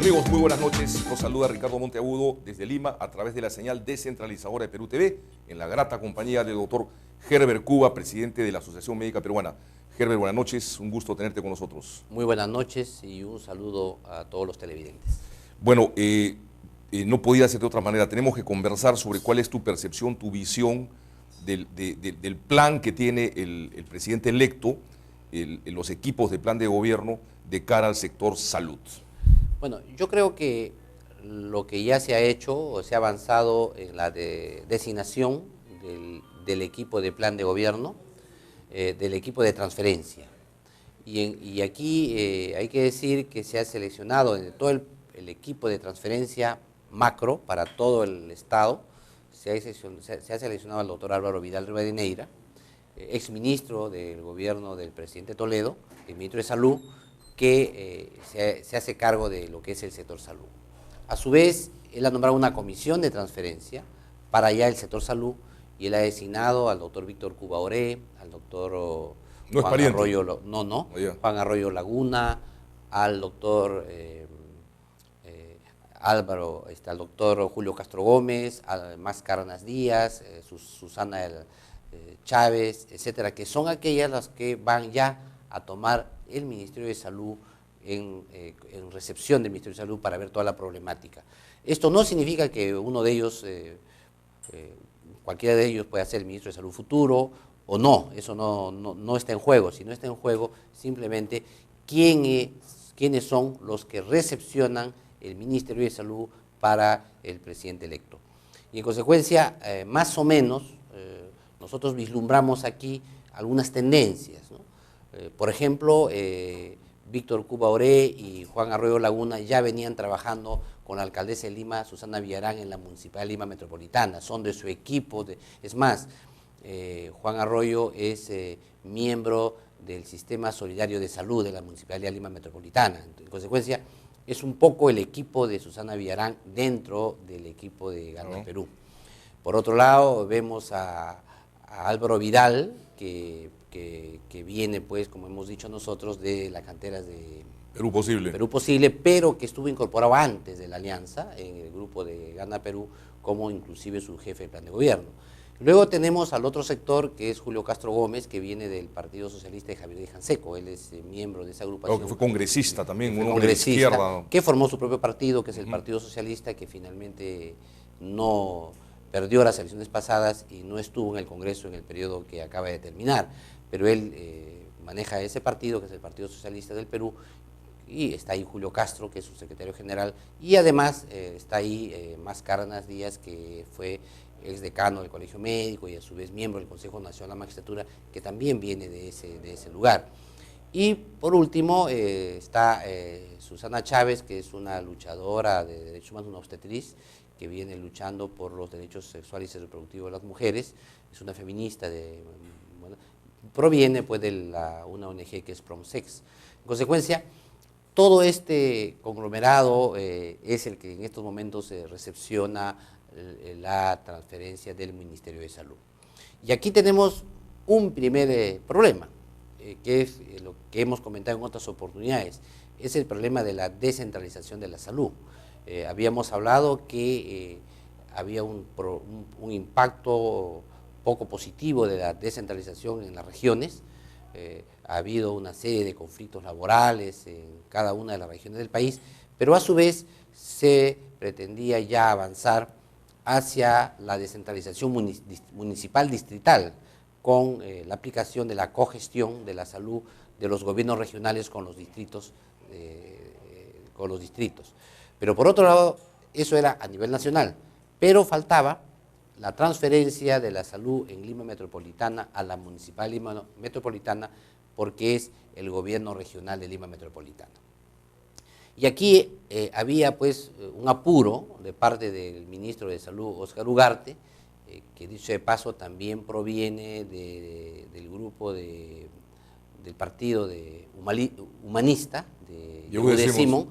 Amigos, muy buenas noches. Los saluda Ricardo Monteagudo desde Lima a través de la señal descentralizadora de Perú TV, en la grata compañía del doctor Herbert Cuba, presidente de la Asociación Médica Peruana. Herbert, buenas noches, un gusto tenerte con nosotros. Muy buenas noches y un saludo a todos los televidentes. Bueno, no podía ser de otra manera, tenemos que conversar sobre cuál es tu percepción, tu visión del plan que tiene el presidente electo, los equipos de plan de gobierno de cara al sector salud. Bueno, yo creo que lo que ya se ha hecho o se ha avanzado en la designación del equipo de plan de gobierno, del equipo de transferencia. Y aquí hay que decir que se ha seleccionado en todo el equipo de transferencia macro para todo el Estado, se ha seleccionado al doctor Álvaro Vidal Rivadeneira, exministro del gobierno del presidente Toledo, el ministro de Salud, que se hace cargo de lo que es el sector salud. A su vez, él ha nombrado una comisión de transferencia para allá el sector salud y él ha designado al doctor Víctor Cuba Oré, al doctor Juan Arroyo, Juan Arroyo Laguna, al doctor Álvaro, al doctor Julio Castro Gómez, a Mascarenas Díaz, Susana Chávez, etcétera, que son aquellas las que van ya a tomar el Ministerio de Salud en recepción del Ministerio de Salud para ver toda la problemática. Esto no significa que uno de ellos, cualquiera de ellos pueda ser el Ministro de Salud futuro o no, eso no está en juego, sino está en juego simplemente quiénes son los que recepcionan el Ministerio de Salud para el presidente electo. Y en consecuencia, más o menos, nosotros vislumbramos aquí algunas tendencias, ¿no? Por ejemplo, Víctor Cuba Oré y Juan Arroyo Laguna ya venían trabajando con la alcaldesa de Lima, Susana Villarán, en la Municipalidad de Lima Metropolitana, son de su equipo, es más, Juan Arroyo es miembro del Sistema Solidario de Salud de la Municipalidad de Lima Metropolitana. En consecuencia, es un poco el equipo de Susana Villarán dentro del equipo de Gana Perú. Por otro lado, vemos a Álvaro Vidal, que viene, pues, como hemos dicho nosotros, de las canteras de Perú Posible, pero que estuvo incorporado antes de la alianza en el grupo de Gana Perú, como inclusive su jefe de plan de gobierno. Luego tenemos al otro sector, que es Julio Castro Gómez, que viene del Partido Socialista de Javier de Janseco. Él es miembro de esa agrupación. Que fue congresista también, un hombre de izquierda. Que formó su propio partido, que es el Partido Socialista, que finalmente no perdió las elecciones pasadas y no estuvo en el Congreso en el periodo que acaba de terminar. Pero él maneja ese partido, que es el Partido Socialista del Perú, y está ahí Julio Castro, que es su secretario general, y además está ahí Mascarenas Díaz, que fue exdecano del Colegio Médico y a su vez miembro del Consejo Nacional de la Magistratura, que también viene de ese lugar. Y por último está Susana Chávez, que es una luchadora de derechos humanos, una obstetriz, que viene luchando por los derechos sexuales y reproductivos de las mujeres, es una feminista, proviene pues de una ONG que es Promsex. En consecuencia, todo este conglomerado es el que en estos momentos recepciona la transferencia del Ministerio de Salud. Y aquí tenemos un primer problema, que es lo que hemos comentado en otras oportunidades, es el problema de la descentralización de la salud. Habíamos hablado que había un impacto poco positivo de la descentralización en las regiones. Ha habido una serie de conflictos laborales en cada una de las regiones del país, pero a su vez se pretendía ya avanzar hacia la descentralización municipal distrital con la aplicación de la cogestión de la salud de los gobiernos regionales con los distritos. Pero por otro lado, eso era a nivel nacional, pero faltaba la transferencia de la salud en Lima Metropolitana a la Municipal Lima Metropolitana, porque es el gobierno regional de Lima Metropolitana. Y aquí había pues un apuro de parte del ministro de Salud, Óscar Ugarte, que dicho de paso también proviene del grupo del partido humanista, de Yehude Simón,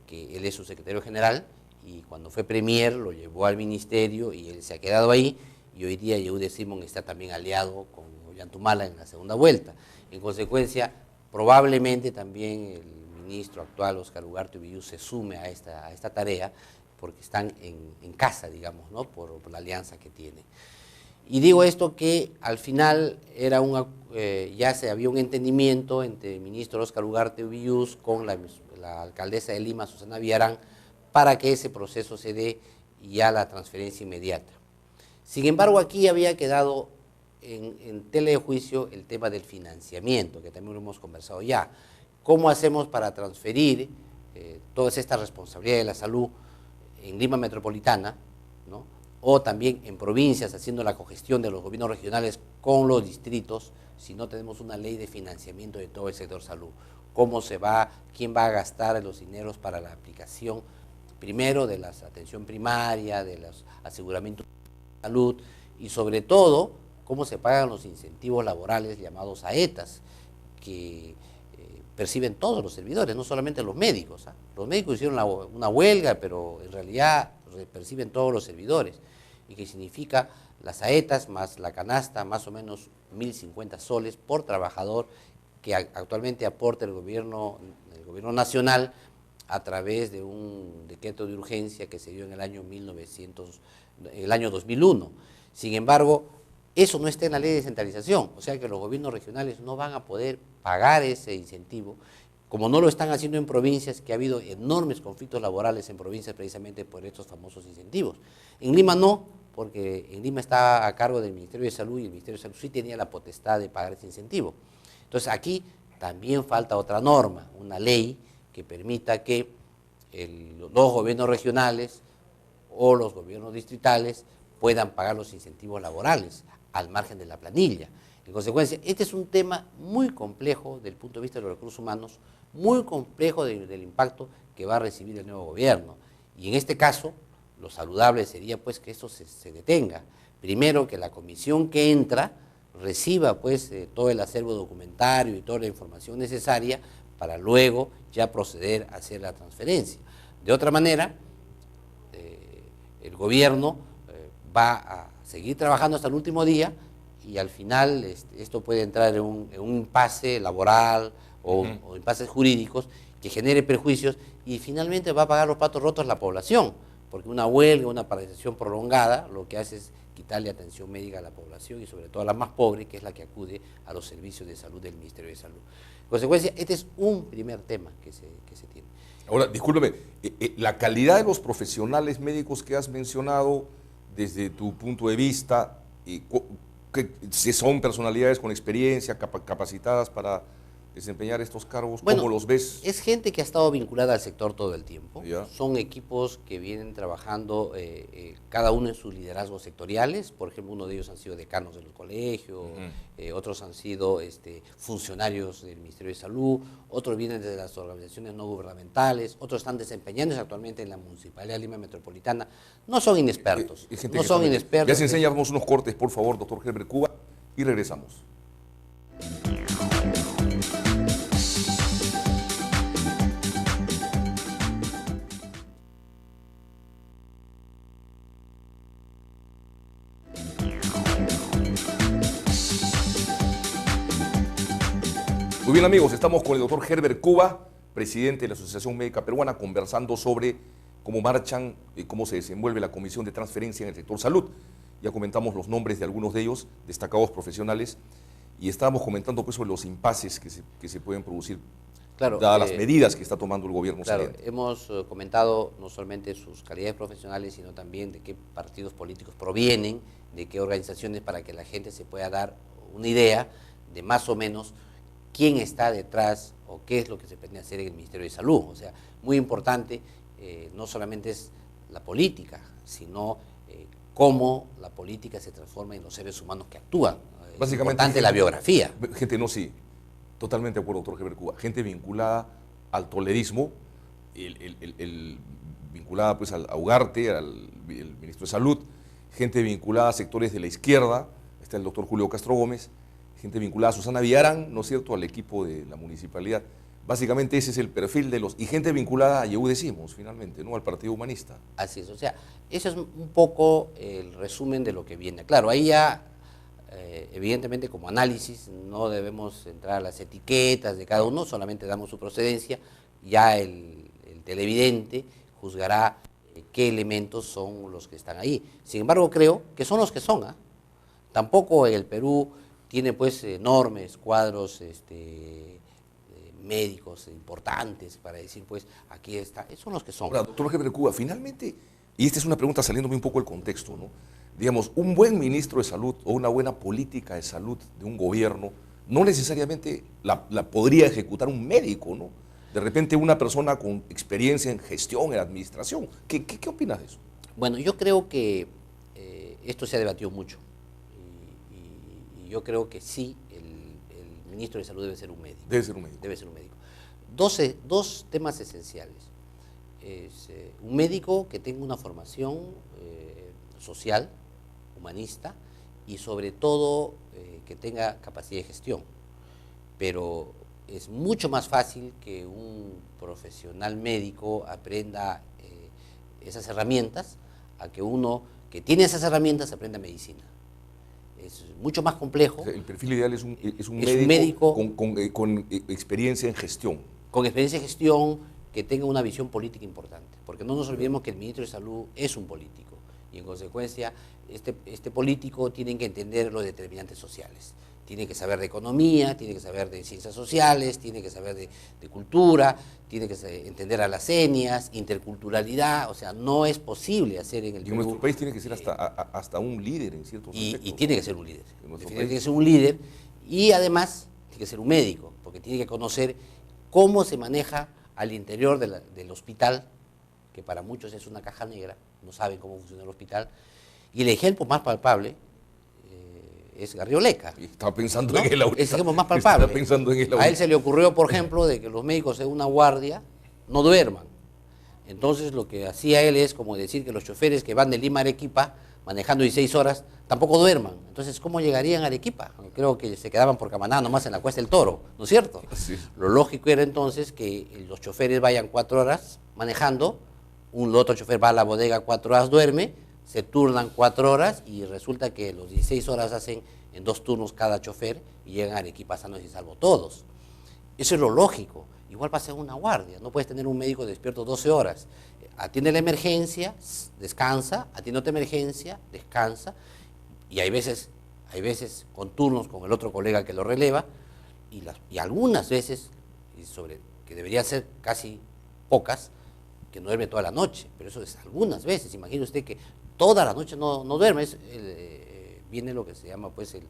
que él es su secretario general, y cuando fue premier lo llevó al ministerio y él se ha quedado ahí, y hoy día Yehude Simón está también aliado con Ollantumala en la segunda vuelta. En consecuencia, probablemente también el ministro actual, Óscar Ugarte Ubillú, se sume a esta tarea, porque están en casa, digamos, ¿no? por la alianza que tiene. Y digo esto que al final era ya se había un entendimiento entre el ministro Óscar Ugarte Ubillú con la alcaldesa de Lima, Susana Villarán, para que ese proceso se dé ya la transferencia inmediata. Sin embargo, aquí había quedado en tela de juicio el tema del financiamiento, que también lo hemos conversado ya. ¿Cómo hacemos para transferir todas estas responsabilidades de la salud en Lima Metropolitana, ¿no? O también en provincias, haciendo la cogestión de los gobiernos regionales con los distritos, si no tenemos una ley de financiamiento de todo el sector salud? ¿Cómo se va, quién va a gastar los dineros para la aplicación, primero de la atención primaria, de los aseguramientos de salud, y sobre todo, cómo se pagan los incentivos laborales llamados AETAS, que perciben todos los servidores, no solamente los médicos, ¿ah? Los médicos hicieron una huelga, pero en realidad perciben todos los servidores, y que significa las AETAS más la canasta, más o menos 1.050 soles por trabajador, que actualmente aporta el gobierno nacional a través de un decreto de urgencia que se dio en el año 2001. Sin embargo, eso no está en la ley de descentralización, o sea que los gobiernos regionales no van a poder pagar ese incentivo, como no lo están haciendo en provincias, que ha habido enormes conflictos laborales en provincias precisamente por estos famosos incentivos. En Lima no, porque en Lima está a cargo del Ministerio de Salud, y el Ministerio de Salud sí tenía la potestad de pagar ese incentivo. Entonces aquí también falta otra norma, una ley que permita que los gobiernos regionales o los gobiernos distritales puedan pagar los incentivos laborales al margen de la planilla. En consecuencia, este es un tema muy complejo desde el punto de vista de los recursos humanos, muy complejo del impacto que va a recibir el nuevo gobierno. Y en este caso, lo saludable sería pues que esto se detenga. Primero, que la comisión que entra reciba pues todo el acervo documentario y toda la información necesaria para luego ya proceder a hacer la transferencia. De otra manera, el gobierno va a seguir trabajando hasta el último día, y al final esto puede entrar en un impasse laboral o impases jurídicos que genere perjuicios, y finalmente va a pagar los platos rotos la población, porque una huelga, una paralización prolongada, lo que hace es quitarle atención médica a la población, y sobre todo a la más pobre, que es la que acude a los servicios de salud del Ministerio de Salud. En consecuencia, este es un primer tema que se tiene. Ahora, discúlpeme, la calidad de los profesionales médicos que has mencionado, desde tu punto de vista, si son personalidades con experiencia, capacitadas para desempeñar estos cargos, bueno, ¿cómo los ves? Es gente que ha estado vinculada al sector todo el tiempo. ¿Ya? Son equipos que vienen trabajando cada uno en sus liderazgos sectoriales. Por ejemplo, uno de ellos han sido decanos de los colegios, otros han sido funcionarios del Ministerio de Salud, otros vienen de las organizaciones no gubernamentales, otros están desempeñándose actualmente en la Municipalidad de Lima Metropolitana. No son inexpertos, no son inexpertos. Ya se enseñamos unos cortes, por favor, doctor Herbert Cuba, y regresamos. Muy bien, amigos, estamos con el doctor Herbert Cuba, presidente de la Asociación Médica Peruana, conversando sobre cómo marchan y cómo se desenvuelve la Comisión de Transferencia en el sector salud. Ya comentamos los nombres de algunos de ellos, destacados profesionales, y estábamos comentando pues sobre los impases que se pueden producir, claro, dadas las medidas que está tomando el gobierno claro, saliente. hemos comentado no solamente sus calidades profesionales, sino también de qué partidos políticos provienen, de qué organizaciones, para que la gente se pueda dar una idea de más o menos quién está detrás o qué es lo que se pretende hacer en el Ministerio de Salud. O sea, muy importante, no solamente es la política, sino cómo la política se transforma en los seres humanos que actúan. Es importante la biografía. Gente, no, sí, totalmente de acuerdo, doctor Herbert Cuba. Gente vinculada al toledismo, vinculada pues a Ugarte, el ministro de Salud, gente vinculada a sectores de la izquierda, está el doctor Julio Castro Gómez, gente vinculada a Susana Villarán, ¿no es cierto?, al equipo de la municipalidad. Básicamente ese es el perfil de los... Y gente vinculada a Yehú Decimos, finalmente, ¿no?, al Partido Humanista. Así es, o sea, eso es un poco el resumen de lo que viene. Claro, ahí ya, evidentemente, como análisis, no debemos entrar a las etiquetas de cada uno, solamente damos su procedencia, ya el televidente juzgará qué elementos son los que están ahí. Sin embargo, creo que son los que son, ¿ah? Tampoco el Perú tiene pues enormes cuadros médicos importantes para decir pues aquí está, son los que son. Ahora, doctor Heber Cuba, finalmente, y esta es una pregunta saliéndome un poco del contexto, ¿no? Digamos, un buen ministro de salud o una buena política de salud de un gobierno no necesariamente la podría ejecutar un médico, ¿no? De repente una persona con experiencia en gestión, en administración. ¿Qué opinas de eso? Bueno, yo creo que esto se ha debatido mucho y yo creo que sí, el ministro de Salud debe ser un médico. Debe ser un médico. Debe ser un médico. Dos temas esenciales. Un médico que tenga una formación social, humanista y sobre todo que tenga capacidad de gestión. Pero es mucho más fácil que un profesional médico aprenda esas herramientas a que uno que tiene esas herramientas aprenda medicina. Es mucho más complejo. O sea, el perfil ideal es un médico con experiencia en gestión. Con experiencia en gestión, que tenga una visión política importante. Porque no nos olvidemos que el ministro de Salud es un político y en consecuencia este político tiene que entender los determinantes sociales. Tiene que saber de economía, tiene que saber de ciencias sociales, tiene que saber de cultura, tiene que entender a las etnias, interculturalidad, o sea, no es posible hacer en el Perú. En nuestro país tiene que ser hasta un líder en ciertos aspectos. Y tiene que ser un líder, Tiene que ser un líder y además tiene que ser un médico, porque tiene que conocer cómo se maneja al interior del hospital, que para muchos es una caja negra, no saben cómo funciona el hospital, y el ejemplo más palpable es Garrioleca. Estaba pensando ¿no? en él ahorita. Es el ejemplo más palpable. Estaba pensando en él ahorita. A él se le ocurrió, por ejemplo, de que los médicos en una guardia no duerman. Entonces lo que hacía él es como decir que los choferes que van de Lima a Arequipa manejando 16 horas tampoco duerman. Entonces, ¿cómo llegarían a Arequipa? Creo que se quedaban por Camaná nomás en la Cuesta del Toro, ¿no es cierto? Sí. Lo lógico era entonces que los choferes vayan 4 horas manejando, un otro chofer va a la bodega 4 horas, duerme, se turnan 4 horas y resulta que los 16 horas hacen en 2 turnos cada chofer y llegan a Arequipa sanos y salvo todos. Eso es lo lógico. Igual pasa en una guardia, no puedes tener un médico despierto 12 horas. Atiende la emergencia, descansa, atiende otra emergencia, descansa, y hay veces con turnos con el otro colega que lo releva, y algunas veces, que deberían ser casi pocas, que no duerme toda la noche, pero eso es algunas veces. Imagine usted que toda la noche no duerme, viene lo que se llama pues el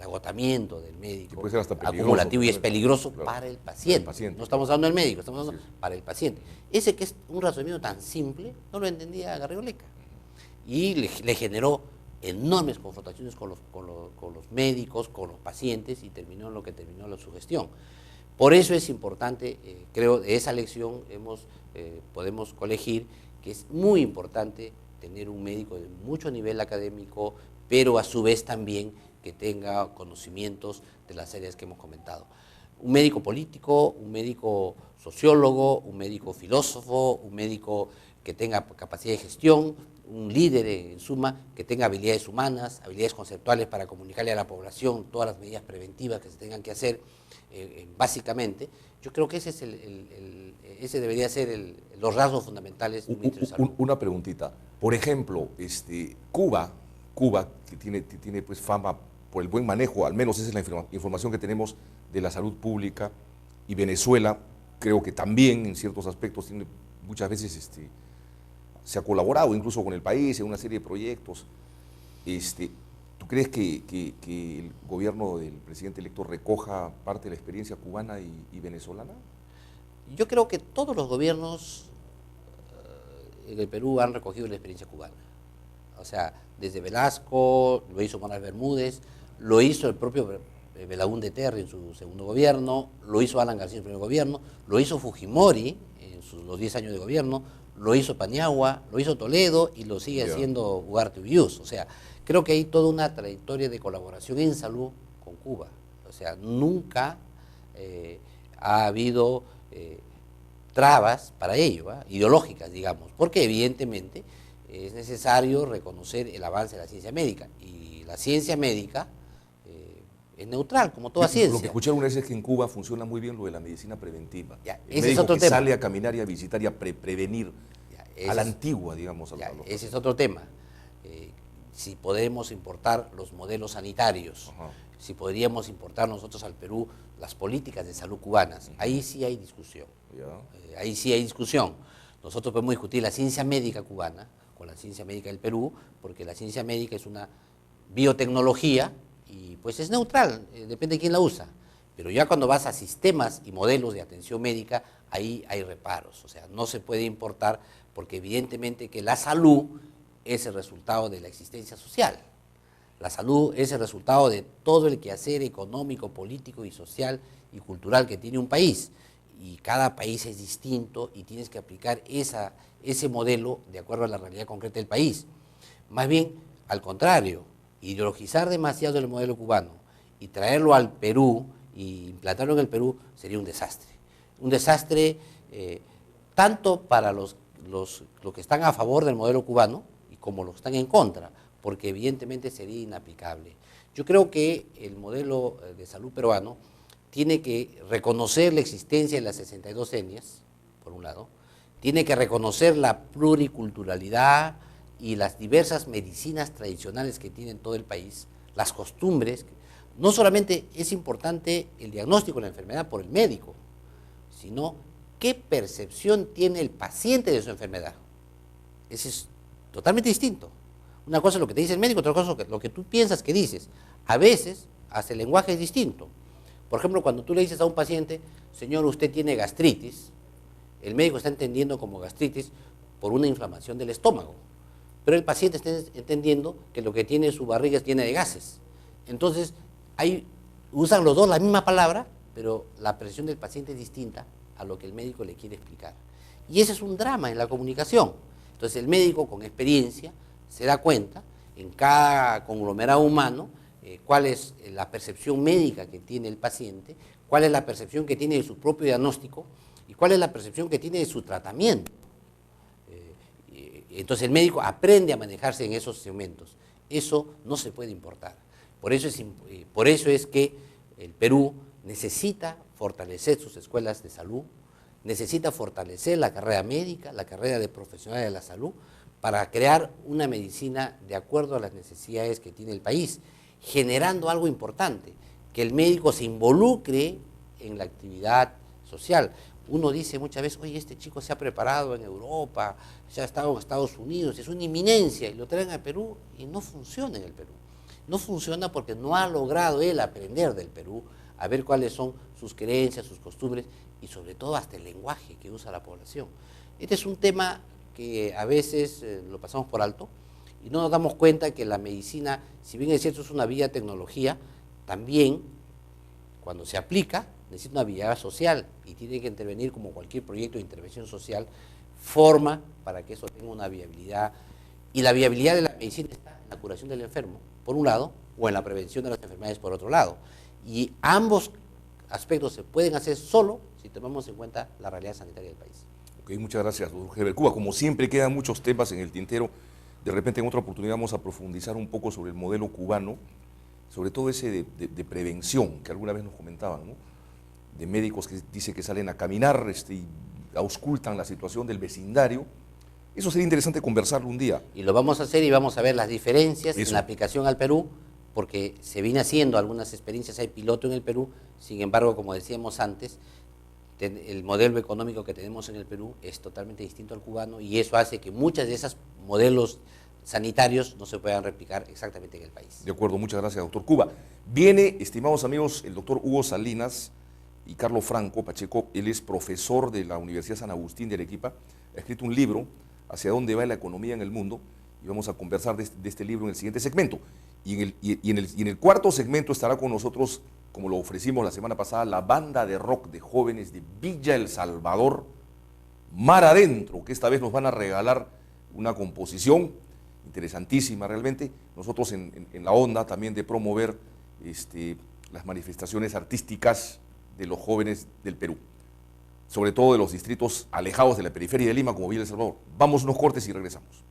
agotamiento del médico, puede ser hasta peligroso, acumulativo, y es peligroso, claro, para el paciente. No estamos hablando del médico, estamos hablando para el paciente. Ese que es un razonamiento tan simple, no lo entendía Garrioleca. Y le generó enormes confrontaciones con los médicos, con los pacientes, y terminó en lo que terminó su gestión. Por eso es importante, creo, de esa lección podemos colegir que es muy importante tener un médico de mucho nivel académico, pero a su vez también que tenga conocimientos de las áreas que hemos comentado. Un médico político, un médico sociólogo, un médico filósofo, un médico que tenga capacidad de gestión, un líder en suma, que tenga habilidades humanas, habilidades conceptuales para comunicarle a la población todas las medidas preventivas que se tengan que hacer, básicamente. Yo creo que ese debería ser los rasgos fundamentales de un ministro de Salud. Una preguntita. Por ejemplo, Cuba, que tiene pues fama por el buen manejo, al menos esa es la información que tenemos de la salud pública, y Venezuela, creo que también en ciertos aspectos muchas veces se ha colaborado incluso con el país en una serie de proyectos. ¿Tú crees que el gobierno del presidente electo recoja parte de la experiencia cubana y venezolana? Yo creo que todos los gobiernos en el Perú han recogido la experiencia cubana. O sea, desde Velasco, lo hizo Manuel Bermúdez, lo hizo el propio Belaúnde Terry en su segundo gobierno, lo hizo Alan García en su primer gobierno, lo hizo Fujimori en los 10 años de gobierno, lo hizo Paniagua, lo hizo Toledo y lo sigue haciendo Ugarte Uyús. O sea, creo que hay toda una trayectoria de colaboración en salud con Cuba. O sea, nunca ha habido trabas para ello, ideológicas, digamos, porque evidentemente es necesario reconocer el avance de la ciencia médica, y la ciencia médica es neutral, como toda ciencia. Lo que escuché alguna vez es que en Cuba funciona muy bien lo de la medicina preventiva. Ya, El ese médico es otro que tema. sale a caminar y a visitar y a prevenir a la antigua, digamos. Ya, ese es otro tema. Si podemos importar los modelos sanitarios, Ajá. si podríamos importar nosotros al Perú las políticas de salud cubanas, ahí sí hay discusión. Ahí sí hay discusión. Nosotros podemos discutir la ciencia médica cubana con la ciencia médica del Perú, porque la ciencia médica es una biotecnología y pues es neutral, depende de quién la usa. Pero ya cuando vas a sistemas y modelos de atención médica, ahí hay reparos. O sea, no se puede importar porque evidentemente que la salud es el resultado de la existencia social. La salud es el resultado de todo el quehacer económico, político y social y cultural que tiene un país. Y cada país es distinto y tienes que aplicar ese modelo de acuerdo a la realidad concreta del país. Más bien, al contrario, ideologizar demasiado el modelo cubano y traerlo al Perú y implantarlo en el Perú sería un desastre. Un desastre tanto para los que están a favor del modelo cubano y como los que están en contra, porque evidentemente sería inaplicable. Yo creo que el modelo de salud peruano tiene que reconocer la existencia de las 62 etnias, por un lado, tiene que reconocer la pluriculturalidad y las diversas medicinas tradicionales que tiene todo el país, las costumbres. No solamente es importante el diagnóstico de la enfermedad por el médico, sino qué percepción tiene el paciente de su enfermedad. Ese es totalmente distinto. Una cosa es lo que te dice el médico, otra cosa es lo que tú piensas que dices. A veces, hasta el lenguaje es distinto. Por ejemplo, cuando tú le dices a un paciente, señor, usted tiene gastritis, el médico está entendiendo como gastritis por una inflamación del estómago, pero el paciente está entendiendo que lo que tiene su barriga es llena de gases. Entonces, usan los dos la misma palabra, pero la percepción del paciente es distinta a lo que el médico le quiere explicar. Y ese es un drama en la comunicación. Entonces, el médico con experiencia se da cuenta en cada conglomerado humano cuál es la percepción médica que tiene el paciente, cuál es la percepción que tiene de su propio diagnóstico y cuál es la percepción que tiene de su tratamiento. Entonces el médico aprende a manejarse en esos segmentos. Eso no se puede importar. Por eso es que el Perú necesita fortalecer sus escuelas de salud, necesita fortalecer la carrera médica, la carrera de profesionales de la salud, para crear una medicina de acuerdo a las necesidades que tiene el país, generando algo importante, que el médico se involucre en la actividad social. Uno dice muchas veces, oye, este chico se ha preparado en Europa, se ha estado en Estados Unidos, es una eminencia, y lo traen al Perú y no funciona en el Perú. No funciona porque no ha logrado él aprender del Perú, a ver cuáles son sus creencias, sus costumbres y sobre todo hasta el lenguaje que usa la población. Este es un tema que a veces lo pasamos por alto y no nos damos cuenta que la medicina, si bien es cierto es una vía tecnología, también cuando se aplica necesita una viabilidad social y tiene que intervenir como cualquier proyecto de intervención social, forma para que eso tenga una viabilidad. Y la viabilidad de la medicina está en la curación del enfermo, por un lado, o en la prevención de las enfermedades, por otro lado. Y ambos aspectos se pueden hacer solo si tomamos en cuenta la realidad sanitaria del país. Ok, muchas gracias, doctor Heber Cuba. Como siempre quedan muchos temas en el tintero. De repente en otra oportunidad vamos a profundizar un poco sobre el modelo cubano, sobre todo ese de prevención que alguna vez nos comentaban, ¿no? De médicos que dice que salen a caminar y auscultan la situación del vecindario. Eso sería interesante conversarlo un día. Y lo vamos a hacer y vamos a ver las diferencias en la aplicación al Perú, porque se viene haciendo algunas experiencias, hay piloto en el Perú, sin embargo, como decíamos antes, el modelo económico que tenemos en el Perú es totalmente distinto al cubano y eso hace que muchos de esos modelos sanitarios no se puedan replicar exactamente en el país. De acuerdo, muchas gracias, doctor Cuba. Viene, estimados amigos, el doctor Hugo Salinas y Carlos Franco Pacheco. Él es profesor de la Universidad San Agustín de Arequipa, ha escrito un libro, Hacia dónde va la economía en el mundo, y vamos a conversar de este libro en el siguiente segmento. Y en el cuarto segmento estará con nosotros, como lo ofrecimos la semana pasada, la banda de rock de jóvenes de Villa El Salvador, Mar Adentro, que esta vez nos van a regalar una composición interesantísima realmente. Nosotros en la onda también de promover las manifestaciones artísticas de los jóvenes del Perú, sobre todo de los distritos alejados de la periferia de Lima, como Villa El Salvador. Vamos unos cortes y regresamos.